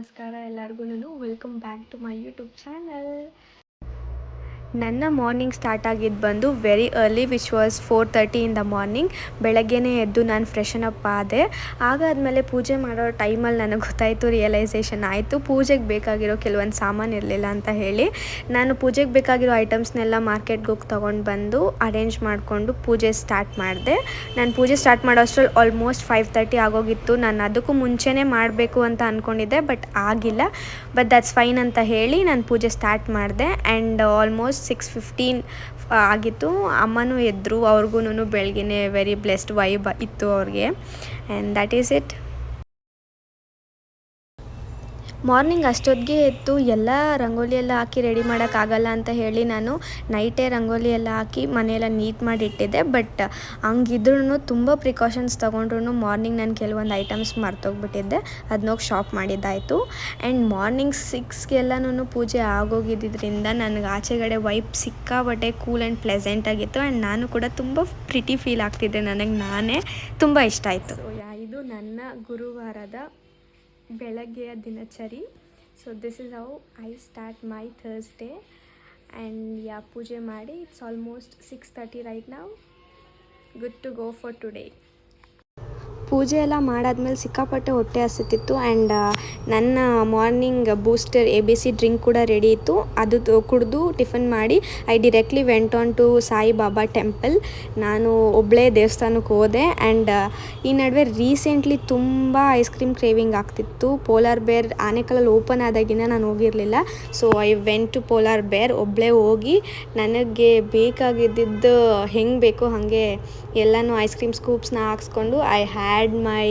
ನಮಸ್ಕಾರ ಎಲ್ಲರಿಗೂ. Welcome back to my YouTube channel. ನನ್ನ ಮಾರ್ನಿಂಗ್ ಸ್ಟಾರ್ಟ್ ಆಗಿದ್ದು ಬಂದು very early, which was 4:30 in the morning. ಬೆಳಗ್ಗೆನೇ ಎದ್ದು ನಾನು ಫ್ರೆಶನ್ ಅಪ್ ಆದೆ. ಆಗಾದಮೇಲೆ ಪೂಜೆ ಮಾಡೋ ಟೈಮಲ್ಲಿ ನನಗೆ ಗೊತ್ತಾಯಿತು, ರಿಯಲೈಸೇಷನ್ ಆಯಿತು, ಪೂಜೆಗೆ ಬೇಕಾಗಿರೋ ಕೆಲವೊಂದು ಸಾಮಾನು ಇರಲಿಲ್ಲ ಅಂತ ಹೇಳಿ. ನಾನು ಪೂಜೆಗೆ ಬೇಕಾಗಿರೋ ಐಟಮ್ಸ್ನೆಲ್ಲ ಮಾರ್ಕೆಟ್ಗೆ ಹೋಗಿ ತೊಗೊಂಡು ಬಂದು ಅರೇಂಜ್ ಮಾಡಿಕೊಂಡು ಪೂಜೆ ಸ್ಟಾರ್ಟ್ ಮಾಡಿದೆ. ನಾನು ಪೂಜೆ ಸ್ಟಾರ್ಟ್ ಮಾಡೋ ಅಷ್ಟರಲ್ಲಿ ಆಲ್ಮೋಸ್ಟ್ 5:30 ಆಗೋಗಿತ್ತು. ನಾನು ಅದಕ್ಕೂ ಮುಂಚೆನೇ ಮಾಡಬೇಕು ಅಂತ ಅಂದ್ಕೊಂಡಿದ್ದೆ, ಬಟ್ ಆಗಿಲ್ಲ. ಬಟ್ ದಟ್ಸ್ ಫೈನ್ ಅಂತ ಹೇಳಿ ನಾನು ಪೂಜೆ ಸ್ಟಾರ್ಟ್ ಮಾಡಿದೆ. ಆ್ಯಂಡ್ ಆಲ್ಮೋಸ್ಟ್ 6:15 ಆಗಿತ್ತು. ಅಮ್ಮನೂ ಎದ್ದರು, ಅವ್ರಿಗೂ ಬೆಳಗ್ಗೆ ವೆರಿ ಬ್ಲೆಸ್ಡ್ ವೈಬ್ ಇತ್ತು ಅವ್ರಿಗೆ. And that is it. Morning ಅಷ್ಟೊತ್ತಿಗೆ ಎದ್ದು ಎಲ್ಲ ರಂಗೋಲಿ ಎಲ್ಲ ಹಾಕಿ ರೆಡಿ ಮಾಡೋಕ್ಕಾಗಲ್ಲ ಅಂತ ಹೇಳಿ ನಾನು ನೈಟೇ ರಂಗೋಲಿ ಎಲ್ಲ ಹಾಕಿ ಮನೆಯೆಲ್ಲ ನೀಟ್ ಮಾಡಿ ಇಟ್ಟಿದ್ದೆ. ಬಟ್ ಹಂಗಿದ್ರೂ ತುಂಬ ಪ್ರಿಕಾಷನ್ಸ್ ತೊಗೊಂಡ್ರು ಮಾರ್ನಿಂಗ್ ನಾನು ಕೆಲವೊಂದು ಐಟಮ್ಸ್ ಮರ್ತೋಗ್ಬಿಟ್ಟಿದ್ದೆ. ಅದನ್ನೋಗಿ ಶಾಪ್ ಮಾಡಿದ್ದಾಯಿತು. ಆ್ಯಂಡ್ ಮಾರ್ನಿಂಗ್ 6ಗೆಲ್ಲನೂ ಪೂಜೆ ಆಗೋಗಿದ್ದರಿಂದ ನನಗೆ ಆಚೆಗಡೆ ವೈಬ್ ಸಿಕ್ಕಾಬಟ್ಟೆ ಕೂಲ್ ಆ್ಯಂಡ್ ಪ್ಲೆಸೆಂಟಾಗಿತ್ತು. ಆ್ಯಂಡ್ ನಾನು ಕೂಡ ತುಂಬ ಪ್ರಿಟಿ ಫೀಲ್ ಆಗ್ತಿದ್ದೆ. ನಾನೇ ತುಂಬ ಇಷ್ಟ ಆಯಿತು. ಇದು ನನ್ನ ಗುರುವಾರದ ಬೆಳಗ್ಗೆಯ ದಿನಚರಿ. So this is how I start my Thursday. And ಪೂಜೆ ಮಾಡಿ it's almost 6:30 right now. Good to go for today. ಪೂಜೆ ಎಲ್ಲ ಮಾಡಾದ್ಮೇಲೆ ಸಿಕ್ಕಾಪಟ್ಟೆ ಹೊಟ್ಟೆ ಹಸಿತಿತ್ತು. ಆ್ಯಂಡ್ ನನ್ನ ಮಾರ್ನಿಂಗ್ ಬೂಸ್ಟರ್ ABC ಡ್ರಿಂಕ್ ಕೂಡ ರೆಡಿ ಇತ್ತು. ಅದು ಕುಡಿದು ಟಿಫನ್ ಮಾಡಿ I directly went on to Saibaba temple. ನಾನು ಒಬ್ಬಳೇ ದೇವಸ್ಥಾನಕ್ಕೆ ಹೋದೆ. ಆ್ಯಂಡ್ ಈ ನಡುವೆ ರೀಸೆಂಟ್ಲಿ ತುಂಬ ಐಸ್ ಕ್ರೀಮ್ ಕ್ರೇವಿಂಗ್ ಆಗ್ತಿತ್ತು. ಪೋಲಾರ್ ಬೇರ್ ಆನೆಕಲ್ಲಲ್ಲಿ ಓಪನ್ ಆದಾಗಿಂದ ನಾನು ಹೋಗಿರಲಿಲ್ಲ. So I went to Polar Bear. ಒಬ್ಬಳೇ ಹೋಗಿ ನನಗೆ ಬೇಕಾಗಿದ್ದು ಹೆಂಗೆ ಬೇಕೋ ಹಾಗೆ ಎಲ್ಲನೂ ಐಸ್ ಕ್ರೀಮ್ ಸ್ಕೂಪ್ಸ್ನ ಹಾಕ್ಸ್ಕೊಂಡು I had my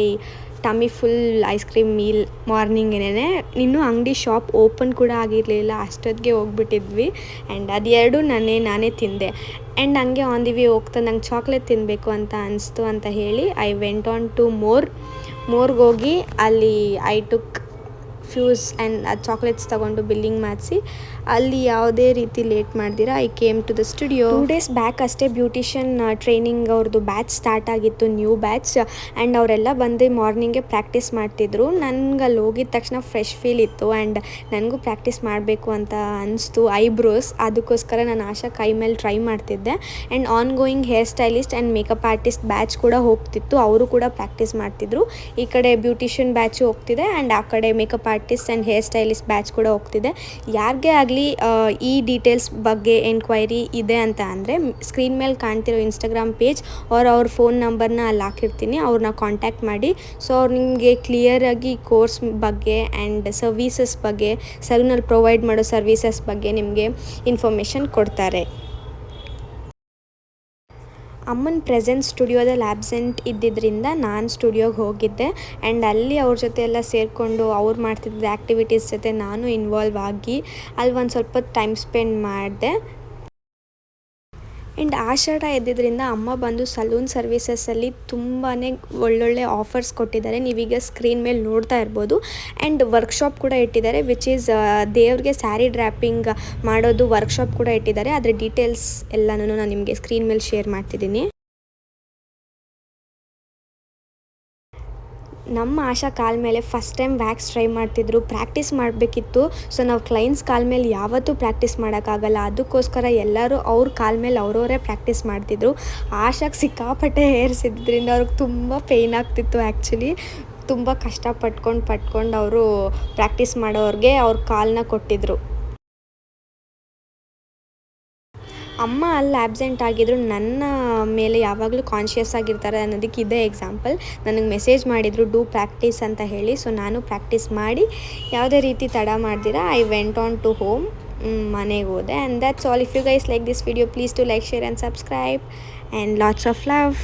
tummy full ice cream meal ಮಾರ್ನಿಂಗೇನೆ. ಇನ್ನೂ ಅಂಗಡಿ ಶಾಪ್ ಓಪನ್ ಕೂಡ ಆಗಿರಲಿಲ್ಲ, ಅಷ್ಟೊತ್ತಿಗೆ ಹೋಗ್ಬಿಟ್ಟಿದ್ವಿ. ಆ್ಯಂಡ್ ಅದೆರಡು ನಾನೇ ತಿಂದೆ. ಆ್ಯಂಡ್ ಹಂಗೆ ಆನ್ ದಿ ವೇ ಹೋಗ್ತಾ ನಂಗೆ ಚಾಕ್ಲೇಟ್ ತಿನ್ನಬೇಕು ಅಂತ ಅನಿಸ್ತು ಅಂತ ಹೇಳಿ ಐ ವೆಂಟ್ ಆನ್ ಟು ಮೋರ್ಗೆ ಹೋಗಿ ಅಲ್ಲಿ I took Fuse and chocolates ತೊಗೊಂಡು ಬಿಲ್ಲಿಂಗ್ ಮಾಡಿಸಿ ಅಲ್ಲಿ ಯಾವುದೇ ರೀತಿ ಲೇಟ್ ಮಾಡ್ದಿರ I came to the studio. 2 days back ಅಷ್ಟೇ ಬ್ಯೂಟಿಷಿಯನ್ ಟ್ರೈನಿಂಗ್ ಅವ್ರದ್ದು ಬ್ಯಾಚ್ ಸ್ಟಾರ್ಟ್ ಆಗಿತ್ತು, ನ್ಯೂ ಬ್ಯಾಚ್. ಆ್ಯಂಡ್ ಅವರೆಲ್ಲ ಬಂದು ಮಾರ್ನಿಂಗೇ ಪ್ರಾಕ್ಟೀಸ್ ಮಾಡ್ತಿದ್ರು. ನನಗೆ ಅಲ್ಲಿ ಹೋಗಿದ ತಕ್ಷಣ ಫ್ರೆಶ್ ಫೀಲ್ ಇತ್ತು. ಆ್ಯಂಡ್ ನನಗೂ ಪ್ರಾಕ್ಟೀಸ್ ಮಾಡಬೇಕು ಅಂತ ಅನಿಸ್ತು. ಐಬ್ರೋಸ್ ಅದಕ್ಕೋಸ್ಕರ ನಾನು ಆಶಾ ಕೈ ಮೇಲೆ ಟ್ರೈ ಮಾಡ್ತಿದ್ದೆ. And on going hair stylist and makeup artist batch ಕೂಡ ಹೋಗ್ತಿತ್ತು, ಅವರು ಕೂಡ ಪ್ರಾಕ್ಟೀಸ್ ಮಾಡ್ತಿದ್ರು. ಈ ಕಡೆ ಬ್ಯೂಟಿಷಿಯನ್ ಬ್ಯಾಚು ಹೋಗ್ತಿದೆ ಆ್ಯಂಡ್ ಆ ಕಡೆ makeup artist and hair stylist batch ಕೂಡ ಹೋಗ್ತಿದೆ. ಯಾರಿಗೆ ಆಗಲಿ ಈ ಡೀಟೇಲ್ಸ್ ಬಗ್ಗೆ ಎನ್ಕ್ವೈರಿ ಇದೆ ಅಂತ ಅಂದರೆ ಸ್ಕ್ರೀನ್ ಮೇಲೆ ಕಾಣ್ತಿರೋ ಇನ್ಸ್ಟಾಗ್ರಾಮ್ ಪೇಜ್ ಅವ್ರ ಫೋನ್ ನಂಬರ್ನ ಅಲ್ಲಿ ಹಾಕಿರ್ತೀನಿ, ಅವ್ರನ್ನ ಕಾಂಟ್ಯಾಕ್ಟ್ ಮಾಡಿ. ಸೊ ಅವ್ರು ನಿಮಗೆ ಕ್ಲಿಯರಾಗಿ ಕೋರ್ಸ್ ಬಗ್ಗೆ ಆ್ಯಂಡ್ ಸರ್ವೀಸಸ್ ಬಗ್ಗೆ, ಸಲೂನಲ್ಲಿ ಪ್ರೊವೈಡ್ ಮಾಡೋ ಸರ್ವೀಸಸ್ ಬಗ್ಗೆ ನಿಮಗೆ ಇನ್ಫಾರ್ಮೇಷನ್ ಕೊಡ್ತಾರೆ. ಅಮ್ಮನ ಪ್ರೆಸೆಂಟ್ ಸ್ಟುಡಿಯೋದಲ್ಲಿ ಆಬ್ಸೆಂಟ್ ಇದ್ದಿದ್ದರಿಂದ ನಾನು ಸ್ಟುಡಿಯೋಗೆ ಹೋಗಿದ್ದೆ. ಆ್ಯಂಡ್ ಅಲ್ಲಿ ಅವ್ರ ಜೊತೆ ಎಲ್ಲ ಸೇರಿಕೊಂಡು ಅವ್ರು ಮಾಡ್ತಿದ್ದ ಆ್ಯಕ್ಟಿವಿಟೀಸ್ ಜೊತೆ ನಾನು ಇನ್ವಾಲ್ವ್ ಆಗಿ ಅಲ್ಲಿ ಒಂದು ಸ್ವಲ್ಪ ಟೈಮ್ ಸ್ಪೆಂಡ್ ಮಾಡಿದೆ. ಆ್ಯಂಡ್ ಆಷಾಢ ಇದ್ದಿದ್ದರಿಂದ ಅಮ್ಮ ಬಂದು ಸಲೂನ್ ಸರ್ವೀಸಸ್ಸಲ್ಲಿ ತುಂಬಾ ಒಳ್ಳೊಳ್ಳೆ ಆಫರ್ಸ್ ಕೊಟ್ಟಿದ್ದಾರೆ. ನೀವೀಗ ಸ್ಕ್ರೀನ್ ಮೇಲೆ ನೋಡ್ತಾ ಇರ್ಬೋದು. ಆ್ಯಂಡ್ ವರ್ಕ್ಶಾಪ್ ಕೂಡ ಇಟ್ಟಿದ್ದಾರೆ, ವಿಚ್ ಈಸ್ ದೇವ್ರಿಗೆ ಸ್ಯಾರಿ ಡ್ರ್ಯಾಪಿಂಗ್ ಮಾಡೋದು ವರ್ಕ್ಶಾಪ್ ಕೂಡ ಇಟ್ಟಿದ್ದಾರೆ. ಅದರ ಡೀಟೇಲ್ಸ್ ಎಲ್ಲನೂ ನಾನು ನಿಮಗೆ ಸ್ಕ್ರೀನ್ ಮೇಲೆ ಶೇರ್ ಮಾಡ್ತಿದ್ದೀನಿ. ನಮ್ಮ ಆಶಾ ಕಾಲ ಮೇಲೆ ಫಸ್ಟ್ ಟೈಮ್ ವ್ಯಾಕ್ಸ್ ಟ್ರೈ ಮಾಡ್ತಿದ್ರು, ಪ್ರಾಕ್ಟೀಸ್ ಮಾಡಬೇಕಿತ್ತು. ಸೊ ನಾವು ಕ್ಲೈಂಟ್ಸ್ ಕಾಲ ಮೇಲೆ ಯಾವತ್ತೂ ಪ್ರಾಕ್ಟೀಸ್ ಮಾಡೋಕ್ಕಾಗಲ್ಲ, ಅದಕ್ಕೋಸ್ಕರ ಎಲ್ಲರೂ ಅವ್ರ ಕಾಲ ಮೇಲೆ ಅವರವರೇ ಪ್ರಾಕ್ಟೀಸ್ ಮಾಡ್ತಿದ್ರು. ಆಶಾಗೆ ಸಿಕ್ಕಾಪಟ್ಟೆ ಹೇರ್ಸಿದ್ದರಿಂದ ಅವ್ರಿಗೆ ತುಂಬ ಪೇಯ್ನ್ ಆಗ್ತಿತ್ತು. ಆ್ಯಕ್ಚುಲಿ ತುಂಬ ಕಷ್ಟಪಟ್ಕೊಂಡು ಅವರು ಪ್ರಾಕ್ಟೀಸ್ ಮಾಡೋರಿಗೆ ಅವ್ರ ಕಾಲನ್ನ ಕೊಟ್ಟಿದ್ರು. ಅಮ್ಮ ಅಲ್ಲಿ ಆಬ್ಸೆಂಟ್ ಆಗಿದ್ರು, ನನ್ನ ಮೇಲೆ ಯಾವಾಗಲೂ ಕಾನ್ಷಿಯಸ್ ಆಗಿರ್ತಾರೆ ಅನ್ನೋದಕ್ಕೆ ಇದೇ ಎಕ್ಸಾಂಪಲ್. ನನಗೆ ಮೆಸೇಜ್ ಮಾಡಿದರು ಡೂ ಪ್ರಾಕ್ಟೀಸ್ ಅಂತ ಹೇಳಿ. ಸೊ ನಾನು ಪ್ರಾಕ್ಟೀಸ್ ಮಾಡಿ ಯಾವುದೇ ರೀತಿ ತಡ ಮಾಡ್ದಿರ I went on to home, ಮನೆಗೆ ಹೋದೆ. And that's all. If you guys like this video please to like, share and subscribe and lots of love.